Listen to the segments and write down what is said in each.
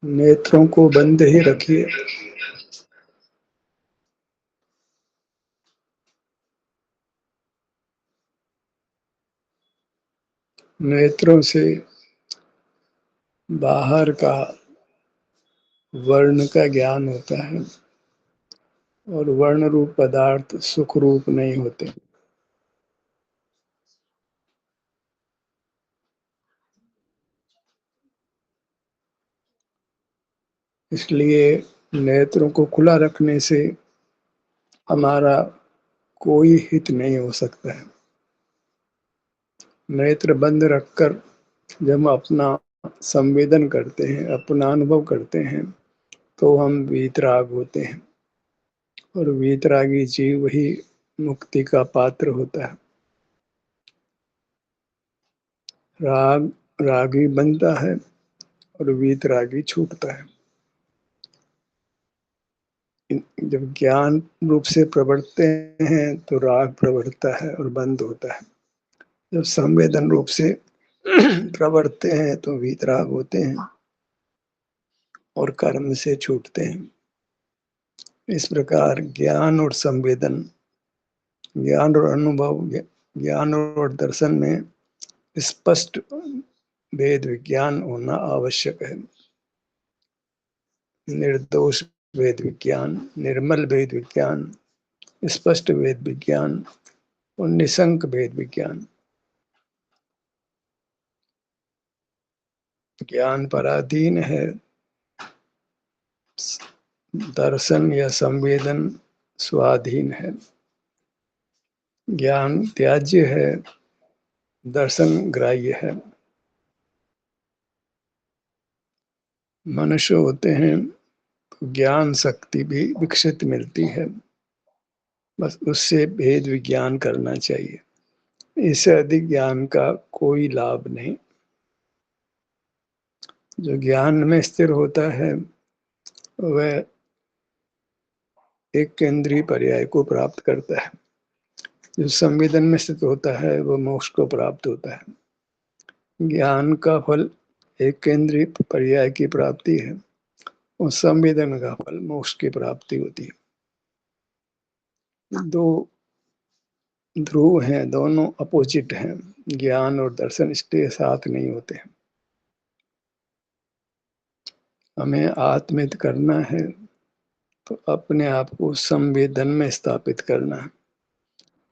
नेत्रों को बंद ही रखिए। नेत्रों से बाहर का वर्ण का ज्ञान होता है और वर्ण रूप पदार्थ सुख रूप नहीं होते। इसलिए नेत्रों को खुला रखने से हमारा कोई हित नहीं हो सकता है। नेत्र बंद रखकर जब हम अपना संवेदन करते हैं, अपना अनुभव करते हैं, तो हम वीतराग होते हैं और वीतरागी जीव ही मुक्ति का पात्र होता है। राग रागी बनता है और वीतरागी छूटता है। जब ज्ञान रूप से प्रवर्तते हैं तो राग प्रवर्तता है और बंद होता है। जब संवेदन रूप से प्रवर्तते हैं तो वीतराग होते हैं और कर्म से छूटते हैं। इस प्रकार ज्ञान और संवेदन, ज्ञान और अनुभव, ज्ञान और दर्शन में स्पष्ट भेद विज्ञान होना आवश्यक है। निर्दोष भेद विज्ञान, निर्मल भेद विज्ञान, स्पष्ट भेद विज्ञान और निशंक भेद विज्ञान। ज्ञान पराधीन है, दर्शन या संवेदन स्वाधीन है। ज्ञान त्याज्य है, दर्शन ग्राह्य है। मनुष्य होते हैं तो ज्ञान शक्ति भी विकसित मिलती है, बस उससे भेद विज्ञान करना चाहिए। इससे अधिक ज्ञान का कोई लाभ नहीं। जो ज्ञान में स्थिर होता है वह एक केंद्रीय पर्याय को प्राप्त करता है। जो संवेदन में स्थित होता है वह मोक्ष को प्राप्त होता है। ज्ञान का फल एक केंद्रीय पर्याय की प्राप्ति है और संवेदन का फल मोक्ष की प्राप्ति होती है। दो ध्रुव हैं, दोनों अपोजिट हैं। ज्ञान और दर्शन इसके साथ नहीं होते हैं। हमें आत्मित करना है तो अपने आप को संवेदन में स्थापित करना है।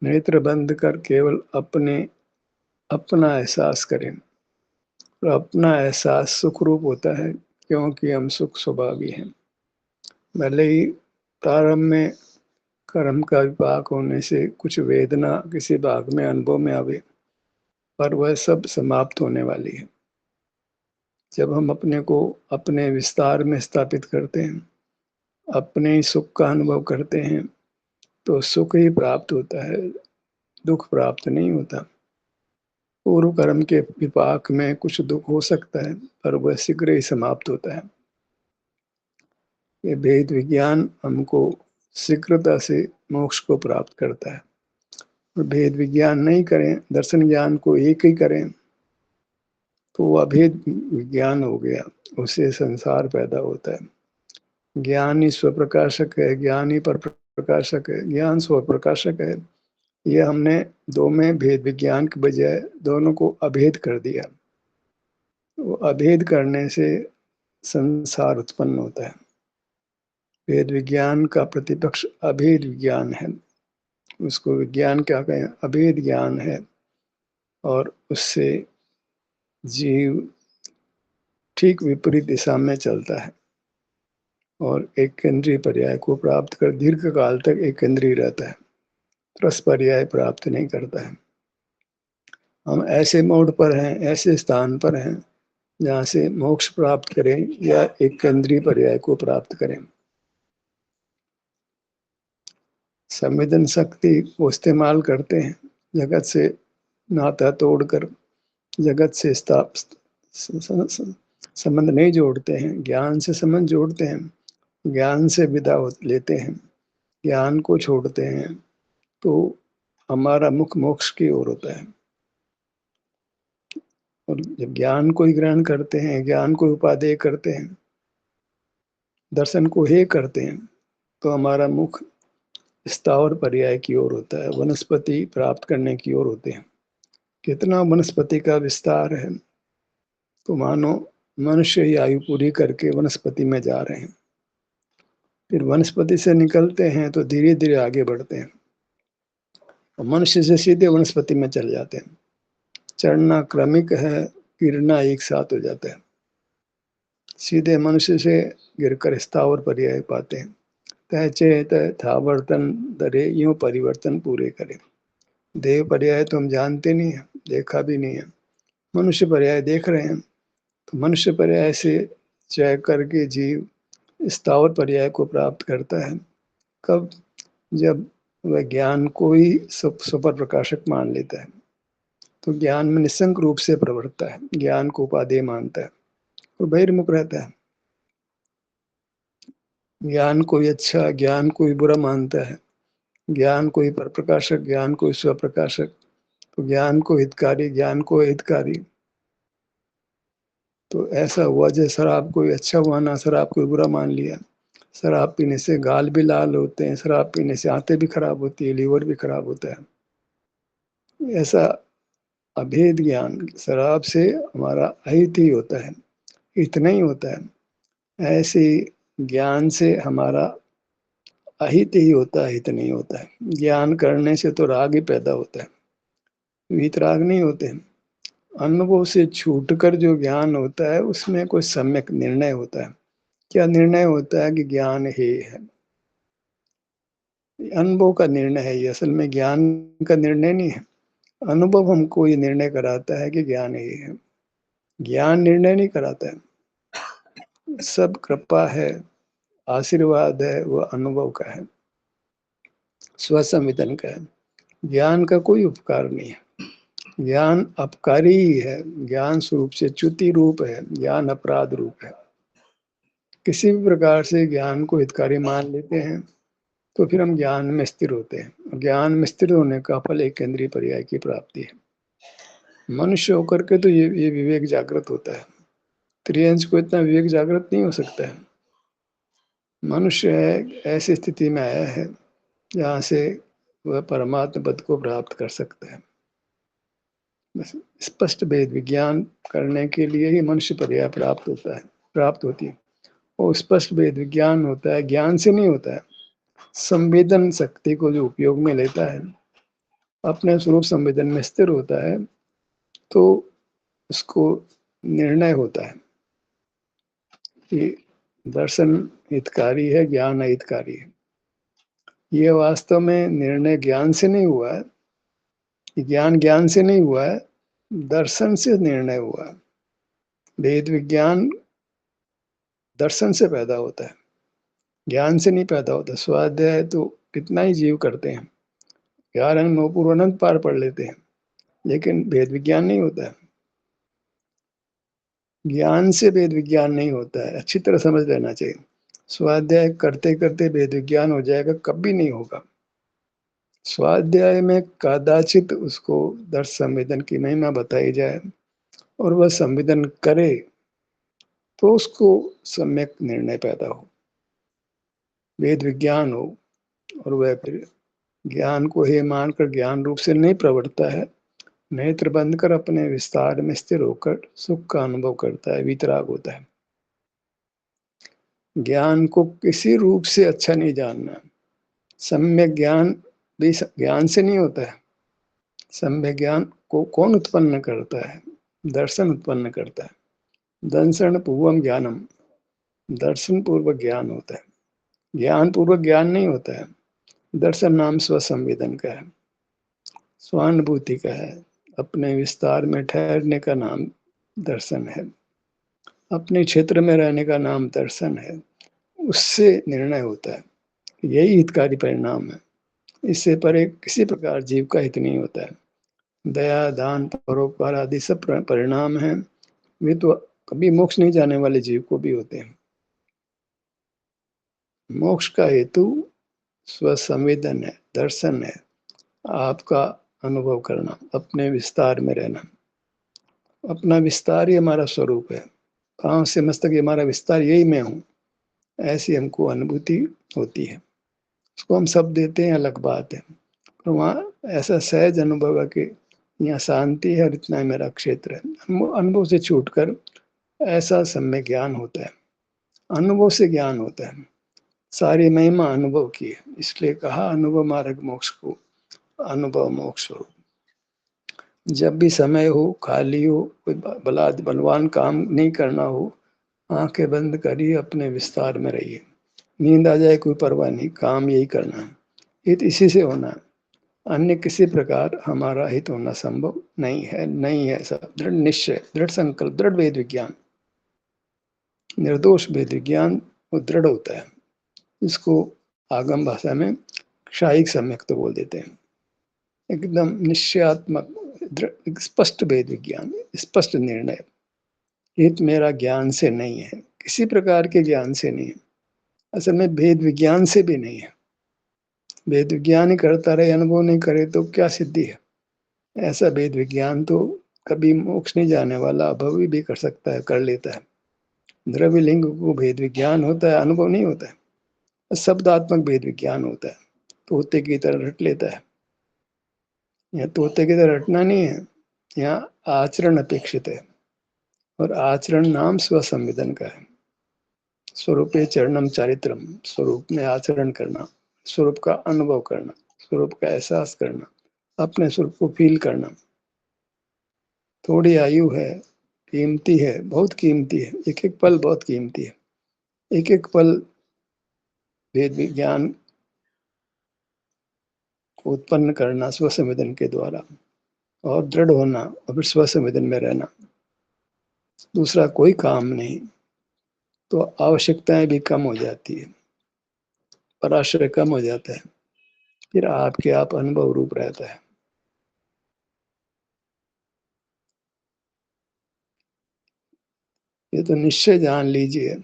नेत्र बंद कर केवल अपना एहसास करें और अपना एहसास सुख रूप होता है, क्योंकि हम सुख स्वभावी हैं। भले ही प्रारंभ में कर्म का विपाक होने से कुछ वेदना किसी भाग में अनुभव में आवे, पर वह सब समाप्त होने वाली है। जब हम अपने को अपने विस्तार में स्थापित करते हैं, अपने ही सुख का अनुभव करते हैं, तो सुख ही प्राप्त होता है, दुख प्राप्त नहीं होता। पूर्व कर्म के विपाक में कुछ दुख हो सकता है, पर वह शीघ्र ही समाप्त होता है। ये भेद विज्ञान हमको शीघ्रता से मोक्ष को प्राप्त करता है। और भेद विज्ञान नहीं करें, दर्शन ज्ञान को एक ही करें, तो वह अभेद विज्ञान हो गया, उससे संसार पैदा होता है। ज्ञान ही स्वप्रकाशक है, ज्ञान ही पर प्रकाशक है, ज्ञान स्वप्रकाशक है। ये हमने दो में भेद विज्ञान के बजाय दोनों को अभेद कर दिया। वो अभेद करने से संसार उत्पन्न होता है। भेद विज्ञान का प्रतिपक्ष अभेद विज्ञान है। उसको विज्ञान क्या कहें, अभेद ज्ञान है। और उससे जीव ठीक विपरीत दिशा में चलता है और एक केंद्रीय पर्याय को प्राप्त कर दीर्घ काल तक एक केंद्रीय रहता है, रस पर्याय प्राप्त नहीं करता है। हम ऐसे मोड पर हैं, ऐसे स्थान पर हैं जहाँ से मोक्ष प्राप्त करें या एक केंद्रीय पर्याय को प्राप्त करें। संवेदन शक्ति को इस्तेमाल करते हैं जगत से नाता तोड़कर, जगत से संबंध नहीं जोड़ते हैं, ज्ञान से संबंध जोड़ते हैं, ज्ञान से विदा लेते हैं, ज्ञान को छोड़ते हैं, तो हमारा मुख मोक्ष की ओर होता है। और जब ज्ञान को ही ग्रहण करते हैं, ज्ञान को उपादेय करते हैं, दर्शन को हे करते हैं तो हमारा मुख स्थावर पर्याय की ओर होता है, वनस्पति प्राप्त करने की ओर होते हैं। कितना वनस्पति का विस्तार है, तो मानो मनुष्य ही आयु पूरी करके वनस्पति में जा रहे हैं। फिर वनस्पति से निकलते हैं तो धीरे धीरे आगे बढ़ते हैं और मनुष्य से सीधे वनस्पति में चले जाते हैं। चढ़ना क्रमिक है, गिरना एक साथ हो जाता है। सीधे मनुष्य से गिरकर स्थावर पर्याय पाते हैं। तय चेत थावर्तन दरे यूं परिवर्तन पूरे करे। देव पर्याय तो हम जानते नहीं है, देखा भी नहीं है। मनुष्य पर्याय देख रहे हैं, तो मनुष्य पर्याय से जय करके जीव स्थावर पर्याय को प्राप्त करता है। कब? जब वह ज्ञान को ही सुपर प्रकाशक मान लेता है, तो ज्ञान में निसंक रूप से प्रवृत्ता है, ज्ञान को उपादेय मानता है और बहिर्मुख रहता है। ज्ञान कोई अच्छा, ज्ञान कोई बुरा मानता है, ज्ञान कोई पर प्रकाशक, ज्ञान कोई स्वप्रकाशक, तो ज्ञान को हितकारी, ज्ञान को हितकारी। तो ऐसा हुआ जैसे शराब कोई अच्छा हुआ ना, शराब कोई बुरा मान लिया। शराब पीने से गाल भी लाल होते हैं, शराब पीने से आंतें भी खराब होती है, लीवर भी खराब होता है। ऐसा अभेद ज्ञान शराब से हमारा अहित ही होता है, हित नहीं होता है। ऐसे ज्ञान से हमारा अहित ही होता है, हित नहीं होता है। ज्ञान करने से तो राग ही पैदा होता है, वीतराग नहीं होते हैं। अनुभव से छूटकर जो ज्ञान होता है उसमें कोई सम्यक निर्णय होता है। क्या निर्णय होता है? कि ज्ञान ही है। अनुभव का निर्णय है ये, असल में ज्ञान का निर्णय नहीं है। अनुभव हमको ये निर्णय कराता है कि ज्ञान ही है, ज्ञान निर्णय नहीं कराता है। सब कृपा है, आशीर्वाद है, वह अनुभव का है, स्वसंवेदन का है। ज्ञान का कोई उपकार नहीं है। ज्ञान अपकारी ही है, ज्ञान स्वरूप से च्युति रूप है, ज्ञान अपराध रूप है। किसी भी प्रकार से ज्ञान को हितकारी मान लेते हैं तो फिर हम ज्ञान में स्थिर होते हैं। ज्ञान में स्थिर होने का फल एक केंद्रीय पर्याय की प्राप्ति है। मनुष्य होकर के तो ये विवेक जागृत होता है, त्रियंश को इतना विवेक जागृत नहीं हो सकता है। मनुष्य ऐसी स्थिति में आया है जहाँ से वह परमात्मा पद को प्राप्त कर सकता है। बस स्पष्ट भेद विज्ञान करने के लिए ही मनुष्य पर्याय प्राप्त होता है, प्राप्त होती है। और स्पष्ट भेद विज्ञान होता है, ज्ञान से नहीं होता है। संवेदन शक्ति को जो उपयोग में लेता है, अपने स्वरूप संवेदन में स्थिर होता है, तो उसको निर्णय होता है कि दर्शन हितकारी है, ज्ञान अहितकारी है। ये वास्तव में निर्णय ज्ञान से नहीं हुआ है, ज्ञान ज्ञान से नहीं हुआ है, दर्शन से निर्णय हुआ है। वेद विज्ञान दर्शन से पैदा होता है, ज्ञान से नहीं पैदा होता। स्वाध्याय तो कितना ही जीव करते हैं, 11 अंग 9 पूर्व अनंत पार पढ़ लेते हैं, लेकिन वेद विज्ञान नहीं होता है। ज्ञान से वेद विज्ञान नहीं होता है, अच्छी तरह समझ लेना चाहिए। स्वाध्याय करते करते वेद विज्ञान हो जाएगा, कभी नहीं होगा। स्वाध्याय में कदाचित उसको दर्श संवेदन की महिमा बताई जाए और वह संवेदन करे तो उसको सम्यक निर्णय पैदा हो, वेद विज्ञान हो, और वह फिर ज्ञान को हे मानकर ज्ञान रूप से नहीं प्रवर्तता है, नेत्र बंद कर अपने विस्तार में स्थिर होकर सुख का अनुभव करता है, वीतराग होता है। ज्ञान को किसी रूप से अच्छा नहीं जानना। सम्यक ज्ञान भी ज्ञान से नहीं होता है। सम्यक ज्ञान को कौन उत्पन्न करता है? दर्शन उत्पन्न करता है। दर्शन पूर्वम ज्ञानम, दर्शन पूर्वक ज्ञान होता है, ज्ञान पूर्वक ज्ञान नहीं होता है। दर्शन नाम स्वसंवेदन का है, स्वानुभूति का है, अपने विस्तार में ठहरने का नाम दर्शन है, अपने क्षेत्र में रहने का नाम दर्शन है। उससे निर्णय होता है, यही हितकारी परिणाम है। इससे परे किसी प्रकार जीव का हित नहीं होता है। दया दान परोपकार आदि सब परिणाम हैं, वे तो कभी मोक्ष नहीं जाने वाले जीव को भी होते हैं। मोक्ष का हेतु स्वसंवेदन है, दर्शन है, आपका अनुभव करना, अपने विस्तार में रहना। अपना विस्तार ही हमारा स्वरूप है। पांव से मस्तक ये हमारा विस्तार, यही मैं हूँ। ऐसी हमको अनुभूति होती है। उसको हम सब देते हैं, अलग बात है। तो वहाँ ऐसा सहज अनुभव है कि यहाँ शांति है और इतना ही मेरा क्षेत्र है। अनुभव से छूटकर ऐसा सम्यक ज्ञान होता है, अनुभव से ज्ञान होता है। सारी महिमा अनुभव की है, इसलिए कहा अनुभव मार्ग मोक्ष को अनुभव मोक्ष हो। जब भी समय हो, खाली हो, कोई बलवान काम नहीं करना हो, आंखें बंद करिए, अपने विस्तार में रहिए। नींद आ जाए कोई परवाह नहीं, काम यही करना है। हित इसी से होना है, अन्य किसी प्रकार हमारा हित होना संभव नहीं है। नहीं है ऐसा दृढ़ निश्चय, दृढ़ संकल्प, दृढ़ वेद विज्ञान, निर्दोष वेद विज्ञान वो दृढ़ होता है। इसको आगम भाषा में क्षायिक सम्यक तो बोल देते हैं। एकदम निश्चयात्मक, स्पष्ट वेद विज्ञान, स्पष्ट निर्णय। हित मेरा ज्ञान से नहीं है, किसी प्रकार के ज्ञान से नहीं है, असल में भेद विज्ञान से भी नहीं है। वेद विज्ञान ही करता रहे, अनुभव नहीं करे तो क्या सिद्धि है। ऐसा वेद विज्ञान तो कभी मोक्ष नहीं जाने वाला, अनुभवी भी कर सकता है, कर लेता है। द्रव्य लिंग को भेद विज्ञान होता है, अनुभव नहीं होता है। शब्दात्मक भेद विज्ञान होता है, तोते की तरह रट लेता है। यहाँ तोते की तरह रटना नहीं है, यहाँ आचरण अपेक्षित है, और आचरण नाम स्वसंवेदन का है। स्वरूपे चरणम चारित्रम, स्वरूप में आचरण करना, स्वरूप का अनुभव करना, स्वरूप का एहसास करना, अपने स्वरूप को फील करना। थोड़ी आयु है, कीमती है, बहुत कीमती है, एक एक पल बहुत कीमती है। एक एक पल वेद विज्ञान को उत्पन्न करना स्वसंवेदन के द्वारा, और दृढ़ होना, और फिर स्वसंवेदन में रहना, दूसरा कोई काम नहीं। तो आवश्यकताएं भी कम हो जाती है, पराश्रय कम हो जाता है, फिर आपके आप अनुभव रूप रहता है। ये तो निश्चय जान लीजिए,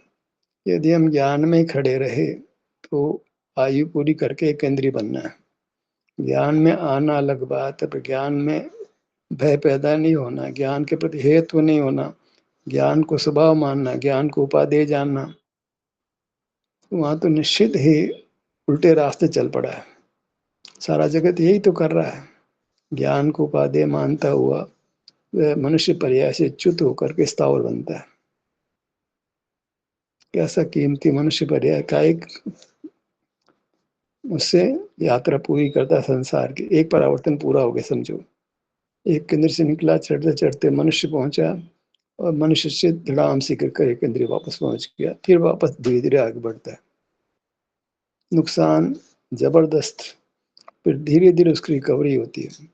यदि हम ज्ञान में खड़े रहे तो आयु पूरी करके एक इंद्रिय बनना है। ज्ञान में आना अलग बात है, पर ज्ञान में भय पैदा नहीं होना, ज्ञान के प्रति हेतु नहीं होना, ज्ञान को स्वभाव मानना, ज्ञान को उपादेय जानना, वहां तो निश्चित ही उल्टे रास्ते चल पड़ा है। सारा जगत यही तो कर रहा है। ज्ञान को उपादेय मानता हुआ वह मनुष्य पर्याय से च्युत होकर के स्थावर बनता है। कैसा कीमती मनुष्य पर्याय का एक, उससे यात्रा पूरी करता है संसार की। एक परावर्तन पूरा हो गया समझो। एक केंद्र से निकला, चढ़ते चढ़ते मनुष्य पहुंचा, और मनुष्य से धड़ाम से गिरकर एक केंद्र वापस पहुंच गया, फिर वापस धीरे धीरे आगे बढ़ता है। नुकसान जबरदस्त, फिर धीरे धीरे उसकी रिकवरी होती है,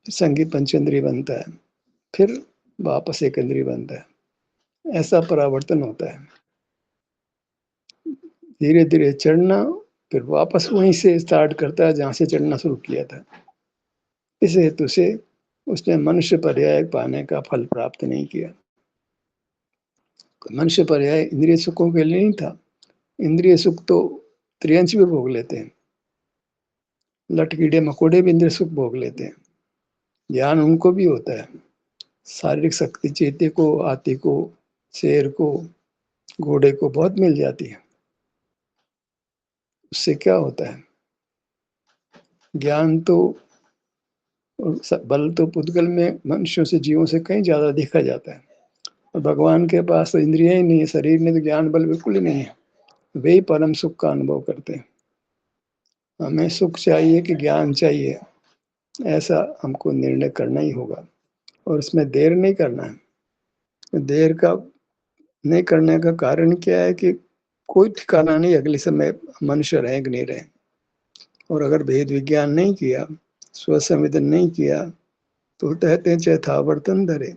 संगीत पंचेंद्रिय बनता है, फिर वापस एक इंद्रिय बनता है। ऐसा परावर्तन होता है, धीरे धीरे चढ़ना, फिर वापस वहीं से स्टार्ट करता है जहां से चढ़ना शुरू किया था। इस हेतु से उसने मनुष्य पर्याय पाने का फल प्राप्त नहीं किया। मनुष्य पर्याय इंद्रिय सुखों के लिए नहीं था। इंद्रिय सुख तो त्रियंश भी भोग लेते हैं, लट कीड़े मकोड़े भी इंद्रिय सुख भोग लेते हैं। ज्ञान उनको भी होता है। शारीरिक शक्ति चीते को, हाथी को, शेर को, घोड़े को बहुत मिल जाती है। उससे क्या होता है, ज्ञान तो और बल तो पुद्गल में मनुष्यों से, जीवों से कहीं ज्यादा देखा जाता है। और भगवान के पास तो इंद्रियां ही नहीं है, शरीर में तो ज्ञान बल बिल्कुल ही नहीं है। वे ही परम सुख का अनुभव करते हैं। हमें सुख चाहिए कि ज्ञान चाहिए, ऐसा हमको निर्णय करना ही होगा, और इसमें देर नहीं करना है। देर का नहीं करने का कारण क्या है कि कोई ठिकाना नहीं अगले समय मनुष्य रहे कि नहीं रहे। और अगर भेद विज्ञान नहीं किया, स्वसंवेदन नहीं किया, तो कहते हैं चैथावर्तन धरे,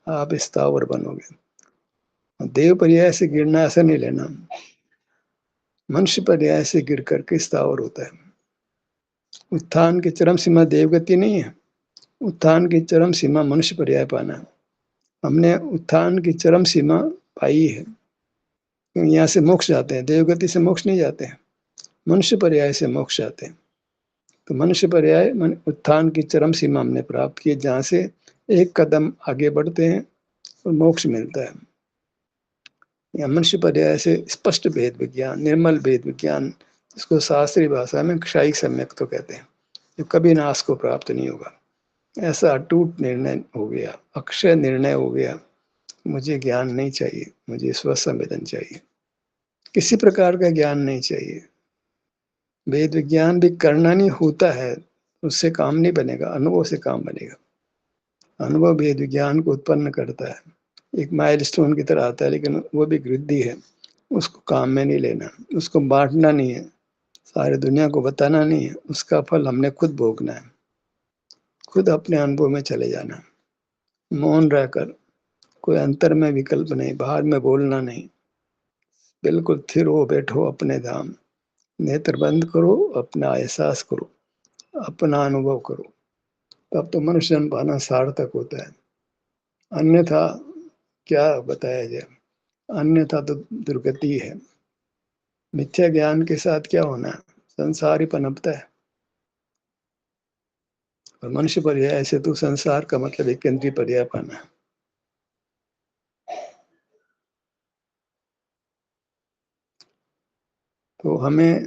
आप स्थावर बनोगे। देव पर्याय से गिरना ऐसा नहीं लेना, मनुष्य पर्याय से गिर करके स्थावर होता है। उत्थान की चरम सीमा देवगति नहीं है, उत्थान की चरम सीमा मनुष्य पर्याय पाना है। हमने उत्थान की चरम सीमा पाई है, यहाँ से मोक्ष जाते हैं, देवगति से मोक्ष नहीं जाते हैं, मनुष्य पर्याय से मोक्ष जाते हैं। तो मनुष्य पर्याय उत्थान की चरम सीमा हमने प्राप्त की, जहाँ से एक कदम आगे बढ़ते हैं और मोक्ष मिलता है। या मनुष्य पर्याय से स्पष्ट भेद विज्ञान, निर्मल भेद विज्ञान, इसको शास्त्रीय भाषा में क्षयिक सम्यक तो कहते हैं, जो कभी नाश को प्राप्त नहीं होगा। ऐसा अटूट निर्णय हो गया, अक्षय निर्णय हो गया, मुझे ज्ञान नहीं चाहिए, मुझे स्वसंवेदन चाहिए, किसी प्रकार का ज्ञान नहीं चाहिए। वेद विज्ञान भी करना नहीं होता है, उससे काम नहीं बनेगा, अनुभव से काम बनेगा। अनुभव वेद विज्ञान को उत्पन्न करता है, एक माइलस्टोन की तरह आता है, लेकिन वो भी वृद्धि है। उसको काम में नहीं लेना, उसको बांटना नहीं है, सारी दुनिया को बताना नहीं है, उसका फल हमने खुद भोगना है, खुद अपने अनुभव में चले जाना। मौन रहकर, कोई अंतर में विकल्प नहीं, बाहर में बोलना नहीं, बिल्कुल स्थिर हो बैठो अपने धाम, नेत्र बंद करो, अपना एहसास करो, अपना अनुभव करो, तब तो मनुष्य जन्म पाना सार्थक होता है। अन्यथा क्या बताया जाए, अन्यथा तो दुर्गति है। मिथ्या ज्ञान के साथ क्या होना है, संसार ही पनपता है। और मनुष्य पर्याय से तो संसार का मतलब एक केंद्रीय पर्याय पाना है। तो हमें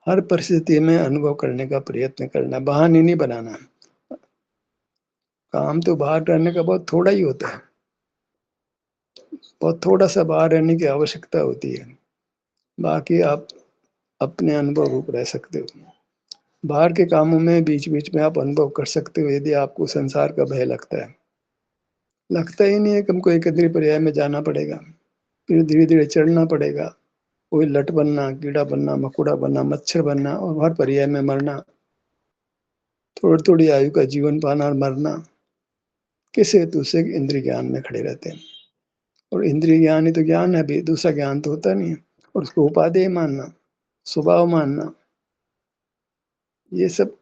हर परिस्थिति में अनुभव करने का प्रयत्न करना, बहाने नहीं बनाना। काम तो बाहर रहने का बहुत थोड़ा ही होता है, बहुत थोड़ा सा बाहर रहने की आवश्यकता होती है, बाकी आप अपने अनुभव रूप रह सकते हो। बाहर के कामों में बीच बीच में आप अनुभव कर सकते हो, यदि आपको संसार का भय लगता है। लगता ही नहीं है कि हमको एक केंद्रीय पर्याय में जाना पड़ेगा, फिर धीरे धीरे चढ़ना पड़ेगा, कोई लट बनना, कीड़ा बनना, मकोड़ा बनना, मच्छर बनना, और हर पर्याय में मरना, थोड़ी थोड़ी आयु का जीवन पाना और मरना, किस हेतु से? इंद्रिय ज्ञान में खड़े रहते हैं। और इंद्रिय ज्ञान ही तो ज्ञान है भी, दूसरा ज्ञान तो होता नहीं है। और उसको उपादेय मानना, स्वभाव मानना, ये सब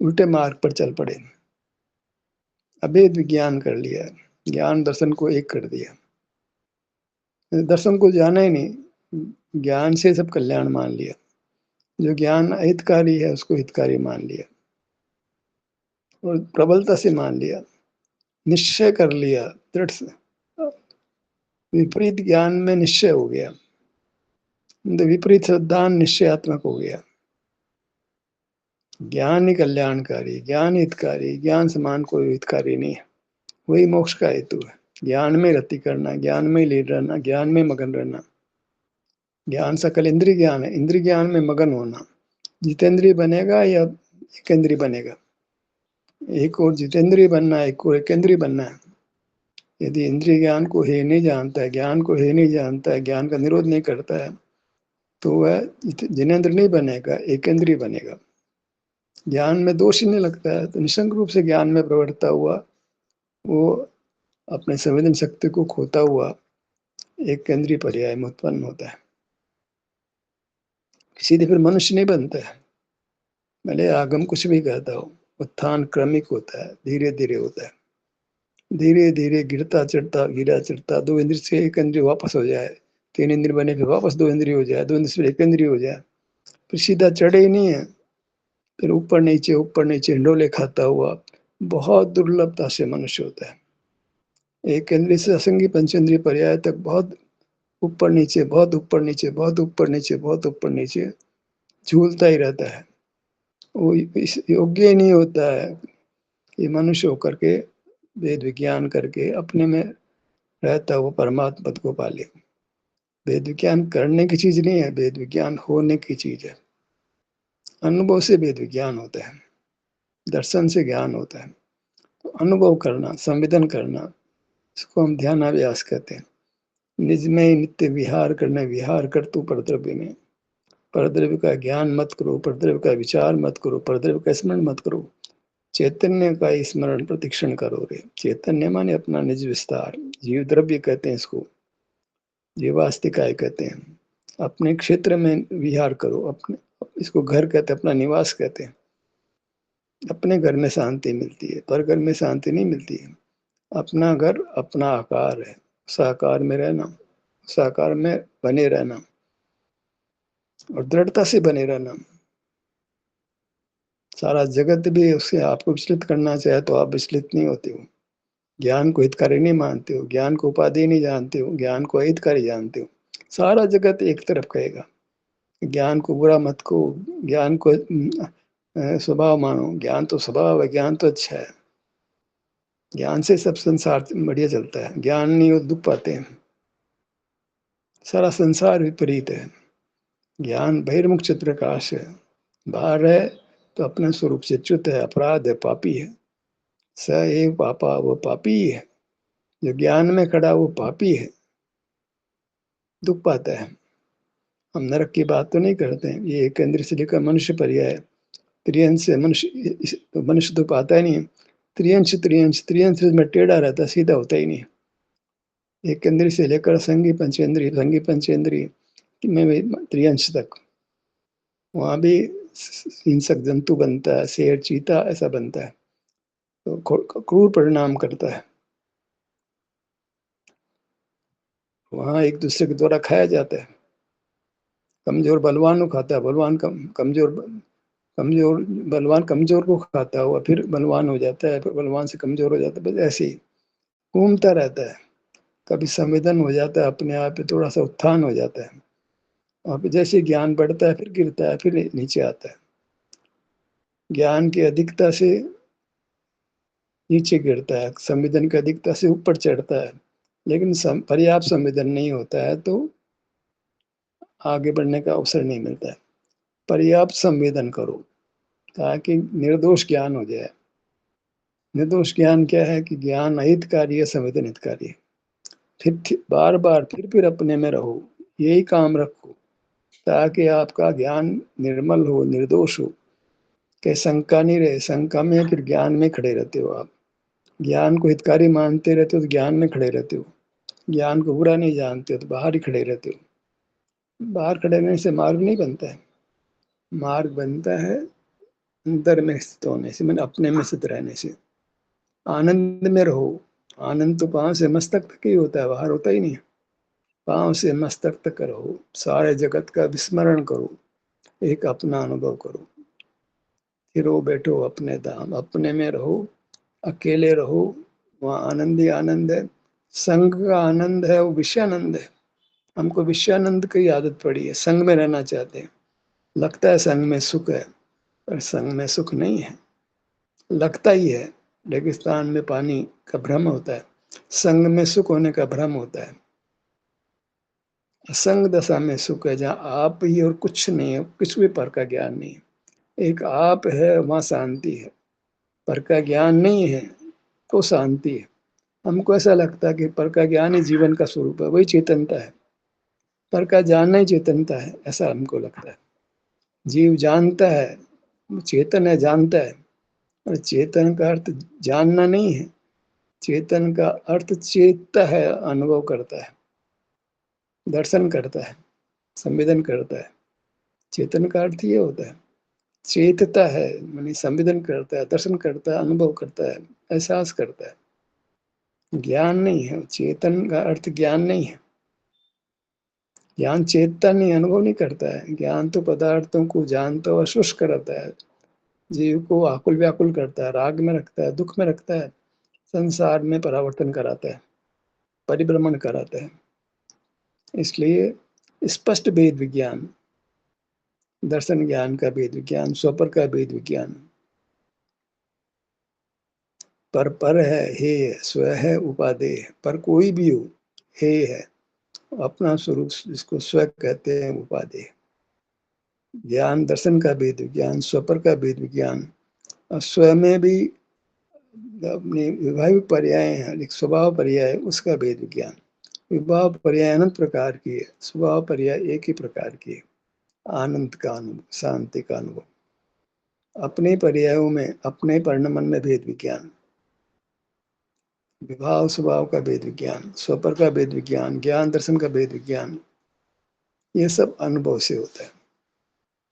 उल्टे मार्ग पर चल पड़े। अभेद विज्ञान कर लिया, ज्ञान दर्शन को एक कर दिया, दर्शन को जाना ही नहीं, ज्ञान से सब कल्याण मान लिया, जो ज्ञान अहितकारी है उसको हितकारी मान लिया, और प्रबलता से मान लिया, निश्चय कर लिया दृढ़ से। विपरीत ज्ञान में निश्चय हो गया, विपरीत सिद्धांत निश्चयात्मक हो गया। ज्ञान ही कल्याणकारी, ज्ञान हितकारी, ज्ञान समान कोई हितकारी नहीं है, वही मोक्ष का हेतु है। ज्ञान में रति करना, ज्ञान में लीन रहना, ज्ञान में मगन रहना। ज्ञान सकल इंद्रिय ज्ञान है, इंद्रिय ज्ञान में मगन होना। जितेंद्रिय बनेगा या एकेंद्रिय बनेगा? एक और जितेंद्रिय बनना है, एक और एकेंद्रिय बनना है। यदि इंद्रिय ज्ञान को हे नहीं जानता है, ज्ञान को हे नहीं जानता है, ज्ञान का निरोध नहीं करता है, तो वह जिनेंद्र नहीं बनेगा, एकेंद्रिय बनेगा। ज्ञान में दोष ही नहीं लगता है, तो निशंक रूप से ज्ञान में प्रवृत्ता हुआ वो अपने संवेदन शक्ति को खोता हुआ एक केंद्रीय पर्याय में उत्पन्न होता है। सीधे फिर मनुष्य नहीं बनता है, भले आगम कुछ भी कहता हो। उत्थान क्रमिक होता है, धीरे धीरे होता है, धीरे धीरे गिरता चढ़ता, गिरा चढ़ता, दो इंद्रिय से एक इंद्रिय वापस हो जाए, तीन इंद्रिय बने फिर वापस दो इंद्रिय हो जाए, दो इंद्रिय से एक इंद्रिय हो जाए, फिर सीधा चढ़े ही नहीं है, फिर ऊपर नीचे हिंडोले खाता हुआ बहुत दुर्लभता से मनुष्य होता है। एक इंद्रिय से असंगी पंचेंद्रिय पर्याय तक बहुत ऊपर नीचे, बहुत ऊपर नीचे, बहुत ऊपर नीचे, बहुत ऊपर नीचे झूलता ही रहता है। वो इस योग्य ही नहीं होता है कि मनुष्य होकर के वेद विज्ञान करके अपने में रहता हुआ परमात्मा पद को पाले। वेद विज्ञान करने की चीज नहीं है, वेद विज्ञान होने की चीज है। अनुभव से वेद विज्ञान होता है, दर्शन से ज्ञान होता है। तो अनुभव करना, संवेदन करना, इसको हम ध्यानाभ्यास कहते हैं। निज में ही नित्य विहार करना, विहार कर तू परद्रव्य में। परद्रव्य का ज्ञान मत करो, परद्रव्य का विचार मत करो, परद्रव्य का स्मरण मत करो, चैतन्य का स्मरण प्रतिक्षण करो रे। चैतन्य माने अपना निज विस्तार, जीव द्रव्य कहते हैं इसको, जीवास्तिकाय कहते हैं। अपने क्षेत्र में विहार करो, अपने, इसको घर कहते हैं, अपना निवास कहते हैं। अपने घर में शांति मिलती है, पर घर में शांति नहीं मिलती है। अपना घर अपना आकार है, उस आकार में रहना, उस आकार में बने रहना और दृढ़ता से बने रहना। सारा जगत भी उससे आपको विचलित करना चाहे तो आप विचलित नहीं होते हो। ज्ञान को हितकारी नहीं मानते हो, ज्ञान को उपाधि नहीं जानते हो, ज्ञान को अहितकारी जानते हो। सारा जगत एक तरफ कहेगा, ज्ञान को बुरा मत कहो, ज्ञान को स्वभाव मानो, ज्ञान तो स्वभाव है, ज्ञान तो अच्छा है। ज्ञान से सब संसार बढ़िया चलता है, ज्ञान नहीं हो दुख पाते हैं। सारा संसार विपरीत है। ज्ञान बहिर्मुख चित्रप्रकाश है, बाहर है तो अपने स्वरूप से च्युत है, अपराध है, पापी है। स एव पापा, वो पापी ही है। जो ज्ञान में खड़ा वो पापी है, दुख पाता है। हम नरक की बात तो नहीं करते हैं, ये एक इंद्र से लेकर मनुष्य पर्याय है। त्रियंश से मनुष्य, मनुष्य तो पाता ही नहीं है। त्रियंश त्रियंश त्रियंश में टेढ़ा रहता, सीधा होता ही नहीं। एक इंद्र से लेकर संगी पंचेंद्रिय में भी त्रियंश तक, वहां भी हिंसक जंतु बनता है, शेर चीता ऐसा बनता है, तो क्रूर परिणाम करता है। वहां एक दूसरे के द्वारा खाया जाता है। कमजोर बलवान को खाता है, बलवान कमजोर बलवान कमजोर को खाता हुआ फिर बलवान हो जाता है, फिर बलवान से कमजोर हो जाता है, बस ऐसे ही घूमता रहता है। कभी संवेदन हो जाता है, अपने आप पे थोड़ा सा उत्थान हो जाता है, और जैसे ज्ञान बढ़ता है फिर गिरता है, फिर नीचे आता है। ज्ञान की अधिकता से नीचे गिरता है, संवेदन की अधिकता से ऊपर चढ़ता है। लेकिन पर्याप्त संवेदन नहीं होता है तो आगे बढ़ने का अवसर नहीं मिलता है। पर्याप्त संवेदन करो ताकि निर्दोष ज्ञान हो जाए। निर्दोष ज्ञान क्या है कि ज्ञान अहितकारी है, संवेदन हितकारी है। फिर बार बार फिर अपने में रहो, यही काम रखो ताकि आपका ज्ञान निर्मल हो, निर्दोष हो, कहीं शंका नहीं रहे। शंका में फिर ज्ञान में खड़े रहते हो आप। ज्ञान को हितकारी मानते रहते हो तो ज्ञान में खड़े रहते हो, ज्ञान को बुरा नहीं जानते हो तो बाहर ही खड़े रहते हो। बाहर खड़े रहने से मार्ग नहीं बनता है, मार्ग बनता है अंदर में स्थित होने से, मैंने अपने में स्थित रहने से। आनंद में रहो। आनंद तो पांव से मस्तक तक ही होता है, बाहर होता ही नहीं। पांव से मस्तक तक रहो, सारे जगत का विस्मरण करो, एक अपना अनुभव करो। फिरो बैठो अपने धाम, अपने में रहो, अकेले रहो, वहाँ आनंद ही आनंद है। संग का आनंद है वो विषयानंद है। हमको विषयानंद की आदत पड़ी है, संग में रहना चाहते हैं। लगता है संग में सुख है, पर संग में सुख नहीं है। लगता ही है, रेगिस्तान में पानी का भ्रम होता है, संग में सुख होने का भ्रम होता है। असंग दशा में सुख है, जहाँ आप ही और कुछ नहीं है, कुछ भी पर का ज्ञान नहीं है। एक आप है, वहाँ शांति है। पर का ज्ञान नहीं है तो शांति है। हमको ऐसा लगता है कि पर का ज्ञान ही जीवन का स्वरूप है, वही चेतनता है। पर का जानना ही चेतनता है, ऐसा हमको लगता है। जीव जानता है, चेतन है, जानता है। और चेतन का अर्थ जानना नहीं है, चेतन का अर्थ चेतता है, अनुभव करता है, दर्शन करता है, संवेदन करता है। चेतन का अर्थ ये होता है, चेतता है मानी संवेदन करता है, दर्शन करता है, अनुभव करता है, एहसास करता है। ज्ञान नहीं है, चेतन का अर्थ ज्ञान नहीं है। ज्ञान चेतता नहीं, अनुभव नहीं करता है। ज्ञान तो पदार्थों को जानता हुआ शुष्क करता है, जीव को आकुल व्याकुल करता है, राग में रखता है, दुख में रखता है, संसार में परावर्तन कराता है, परिभ्रमण कराता है। इसलिए स्पष्ट भेद विज्ञान, दर्शन ज्ञान का भेद विज्ञान, स्वपर का भेद विज्ञान। पर है, हे है, स्व है, उपादेय है। पर कोई भी हो, हे है अपना स्वरूप, जिसको स्व कहते हैं, उपादेय। ज्ञान दर्शन का भेद विज्ञान, स्वपर का भेद विज्ञान, और स्व में भी अपने विभाग पर्याय हैं, एक स्वभाव पर्याय उसका भेद विज्ञान। विभाव पर्याय अनंत प्रकार की है, स्वभाव पर्याय एक ही प्रकार की है। आनंद का अनुभव, शांति का अनुभव। अपने पर्यायों में, अपने परिणमन में भेद विज्ञान, विभाव स्वभाव का भेद विज्ञान, स्वपर का भेद विज्ञान, ज्ञान दर्शन का भेद विज्ञान, ये सब अनुभव से होता है।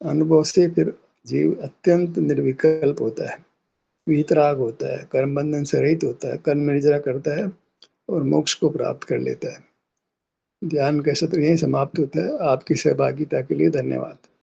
अनुभव से फिर जीव अत्यंत निर्विकल्प होता है, वीतराग होता है, कर्म बंधन से रहित होता है, कर्म निर्जरा करता है और मोक्ष को प्राप्त कर लेता है। ध्यान का सत्र यही समाप्त होता है। आपकी सहभागिता के लिए धन्यवाद।